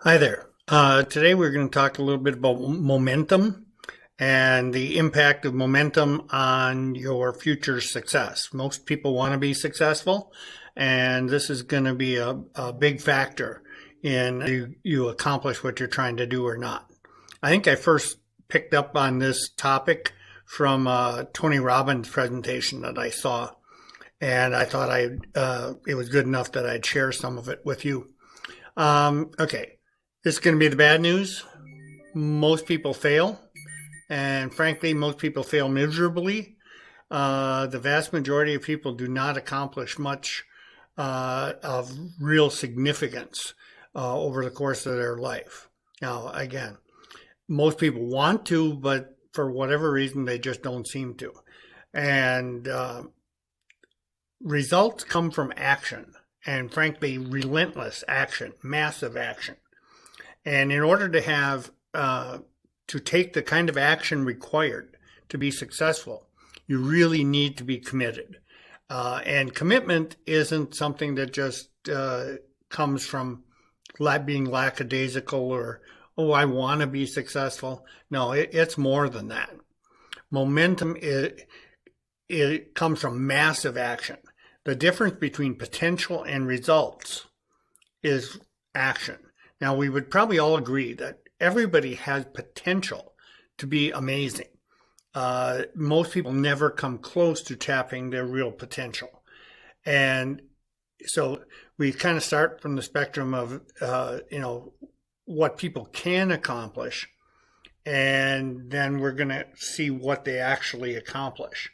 Hi there. Today we're going to talk a little bit about momentum and the impact of momentum on your future success. Most people want to be successful, and this is going to be a big factor in you accomplish what you're trying to do or not. I think I first picked up on this topic from Tony Robbins' presentation that I saw, and I thought it was good enough that I'd share some of it with you. Okay. This is going to be the bad news. Most people fail, and frankly, most people fail miserably. The vast majority of people do not accomplish much of real significance over the course of their life. Now, again, most people want to, but for whatever reason, they just don't seem to. And results come from action, and frankly, relentless action, massive action. And in order to have to take the kind of action required to be successful, you really need to be committed. And commitment isn't something that just comes from being lackadaisical or, oh, I want to be successful. No, it's more than that. Momentum, it comes from massive action. The difference between potential and results is action. Now, we would probably all agree that everybody has potential to be amazing. Most people never come close to tapping their real potential. And so we kind of start from the spectrum of, what people can accomplish, and then we're going to see what they actually accomplish.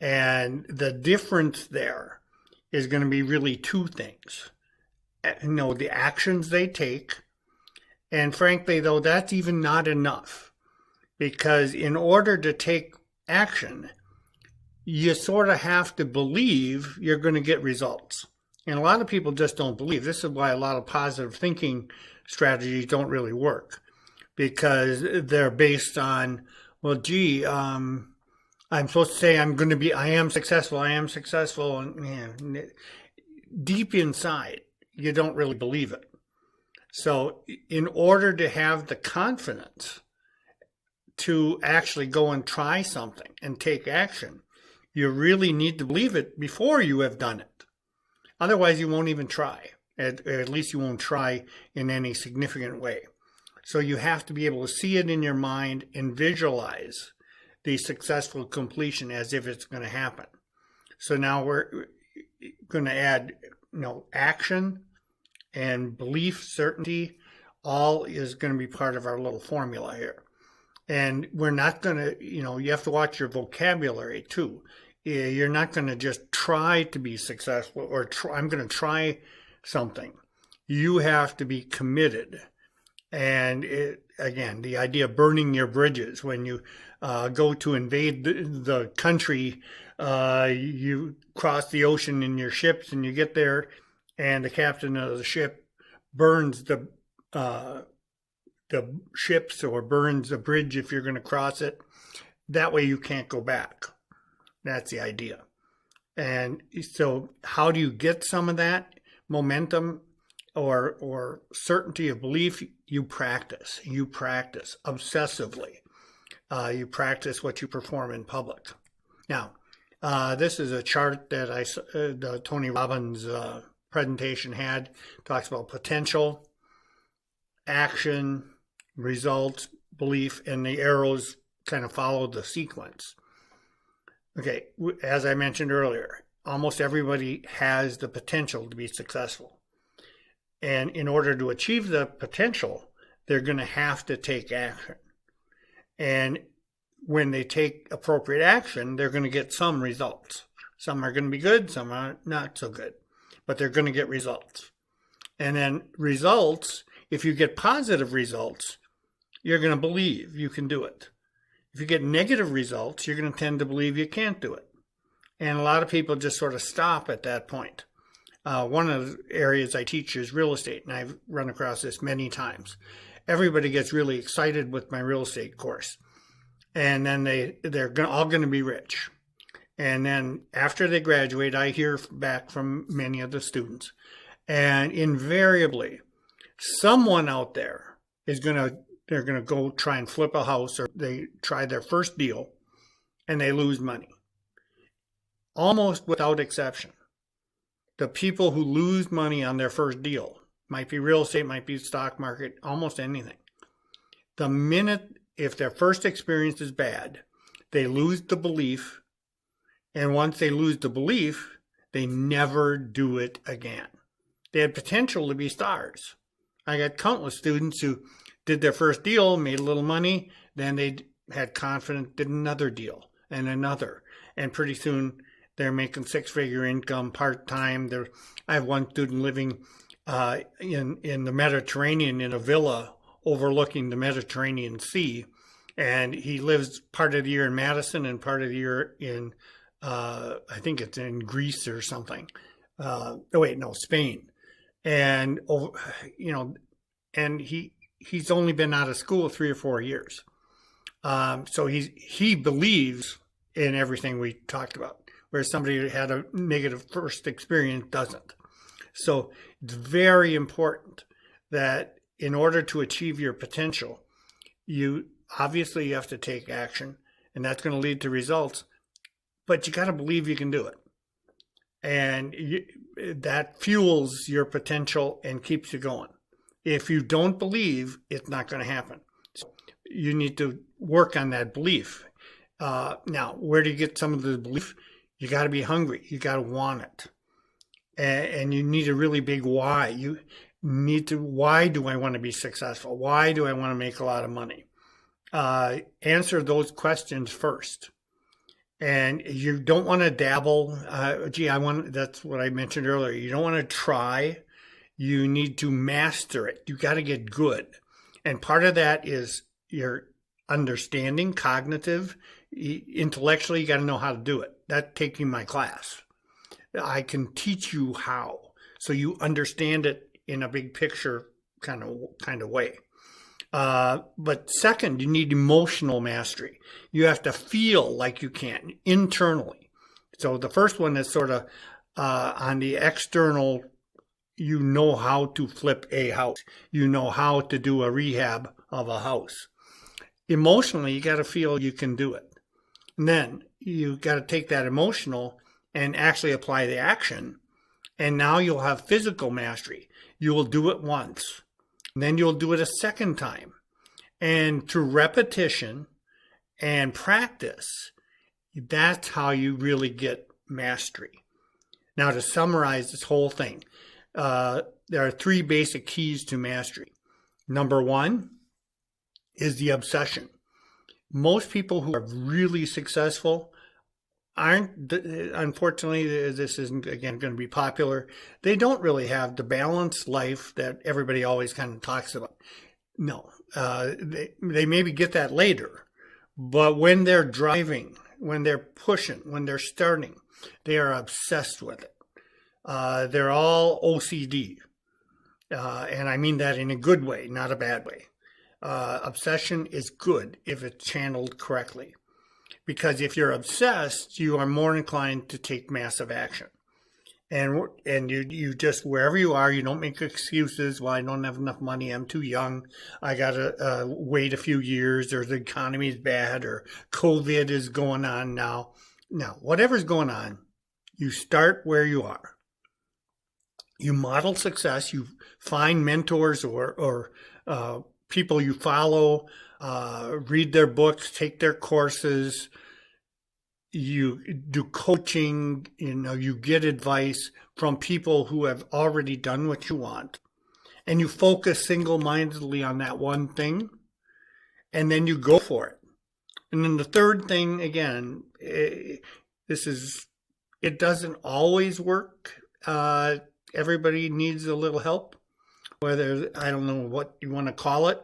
And the difference there is going to be really two things. The actions they take. And frankly, though, that's even not enough, because in order to take action, you sort of have to believe you're going to get results. And a lot of people just don't believe. This is why a lot of positive thinking strategies don't really work, because they're based on, well, gee, I'm supposed to say I am successful, and deep inside, you don't really believe it. So in order to have the confidence to actually go and try something and take action, you really need to believe it before you have done it. Otherwise, you won't even try. At least you won't try in any significant way. So you have to be able to see it in your mind and visualize the successful completion as if it's going to happen. So now we're going to add, action and belief, certainty, all is going to be part of our little formula here. And we're not going to, you have to watch your vocabulary too. You're not going to just try to be successful or I'm going to try something. You have to be committed. And again, the idea of burning your bridges when you go to invade the country, you cross the ocean in your ships and you get there, and the captain of the ship burns the ships or burns the bridge if you're going to cross it. That way you can't go back. That's the idea. And so how do you get some of that momentum or certainty of belief? You practice obsessively. You practice what you perform in public. Now, this is a chart that the Tony Robbins presentation talks about potential, action, results, belief, and the arrows kind of follow the sequence. Okay, as I mentioned earlier, almost everybody has the potential to be successful. And in order to achieve the potential, they're going to have to take action. And when they take appropriate action, they're going to get some results. Some are going to be good, some are not so good, but they're going to get results. And then results, if you get positive results, you're going to believe you can do it. If you get negative results, you're going to tend to believe you can't do it. And a lot of people just sort of stop at that point. One of the areas I teach is real estate, and I've run across this many times. Everybody gets really excited with my real estate course, and then they're all going to be rich. And then after they graduate, I hear back from many of the students, and invariably Someone out there they're gonna go try and flip a house, or they try their first deal and they lose money. Almost without exception, the people who lose money on their first deal, might be real estate, might be stock market, almost anything. The minute, if their first experience is bad, they lose the belief. And once they lose the belief, they never do it again. They had potential to be stars. I got countless students who did their first deal, made a little money, then they had confidence, did another deal and another. And pretty soon they're making six-figure income part-time. I have one student living in the Mediterranean in a villa overlooking the Mediterranean Sea. And he lives part of the year in Madison and part of the year in, I think it's in Greece or something. Spain. And, and he's only been out of school 3 or 4 years. So he believes in everything we talked about, whereas somebody who had a negative first experience doesn't. So it's very important that in order to achieve your potential, you have to take action, and that's going to lead to results, but you got to believe you can do it. And that fuels your potential and keeps you going. If you don't believe, it's not going to happen. So you need to work on that belief. Now, where do you get some of the belief? You got to be hungry. You got to want it. And you need a really big why. You need to, why do I want to be successful? Why do I want to make a lot of money? Answer those questions first. And you don't want to dabble. That's what I mentioned earlier. You don't want to try. You need to master it. You got to get good. And part of that is your understanding, cognitive, intellectually, you got to know how to do it. That's taking my class. I can teach you how, so you understand it in a big picture kind of way. But second, you need emotional mastery. You have to feel like you can internally. So the first one is sort of on the external. You know how to flip a house. You know how to do a rehab of a house. Emotionally, you got to feel you can do it. And then you got to take that emotional and actually apply the action. And now you'll have physical mastery. You will do it once. And then you'll do it a second time. And through repetition and practice, that's how you really get mastery. Now, to summarize this whole thing, there are 3 basic keys to mastery. Number 1 is the obsession. Most people who are really successful unfortunately, this isn't, again, going to be popular. They don't really have the balanced life that everybody always kind of talks about. No, they maybe get that later. But when they're driving, when they're pushing, when they're starting, they are obsessed with it. They're all OCD. And I mean that in a good way, not a bad way. Obsession is good if it's channeled correctly. Because if you're obsessed, you are more inclined to take massive action. And you just, wherever you are, you don't make excuses. Well, I don't have enough money. I'm too young. I got to wait a few years, or the economy is bad, or COVID is going on now. Now, whatever's going on, you start where you are. You model success. You find mentors or people you follow, read their books, take their courses. You do coaching, you get advice from people who have already done what you want. And you focus single-mindedly on that one thing, and then you go for it. And then the third thing, again, it doesn't always work. Everybody needs a little help, whether, I don't know what you want to call it,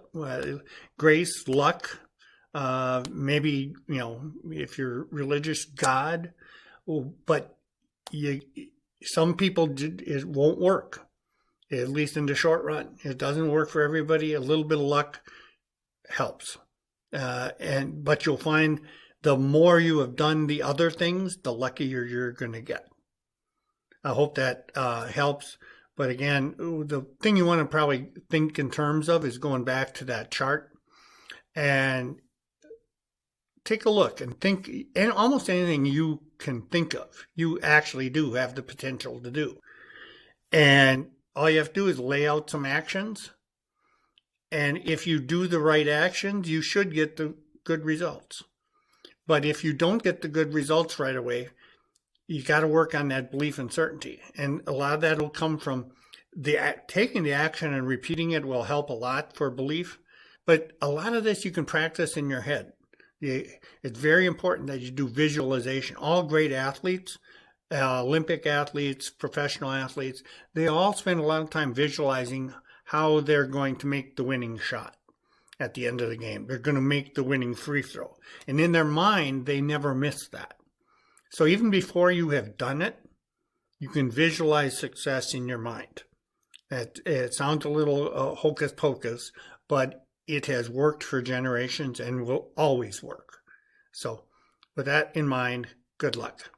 grace, luck, maybe, if you're religious, God, but some people, it won't work, at least in the short run. It doesn't work for everybody. A little bit of luck helps. But you'll find the more you have done the other things, the luckier you're going to get. I hope that helps. But again, the thing you want to probably think in terms of is going back to that chart and take a look and think, and almost anything you can think of, you actually do have the potential to do. And all you have to do is lay out some actions. And if you do the right actions, you should get the good results. But if you don't get the good results right away, you got to work on that belief and certainty. And a lot of that will come from taking the action and repeating it will help a lot for belief. But a lot of this you can practice in your head. It's very important that you do visualization. All great athletes, Olympic athletes, professional athletes, they all spend a lot of time visualizing how they're going to make the winning shot at the end of the game. They're going to make the winning free throw. And in their mind, they never miss that. So even before you have done it, you can visualize success in your mind. It sounds a little hocus pocus, but it has worked for generations and will always work. So with that in mind, good luck.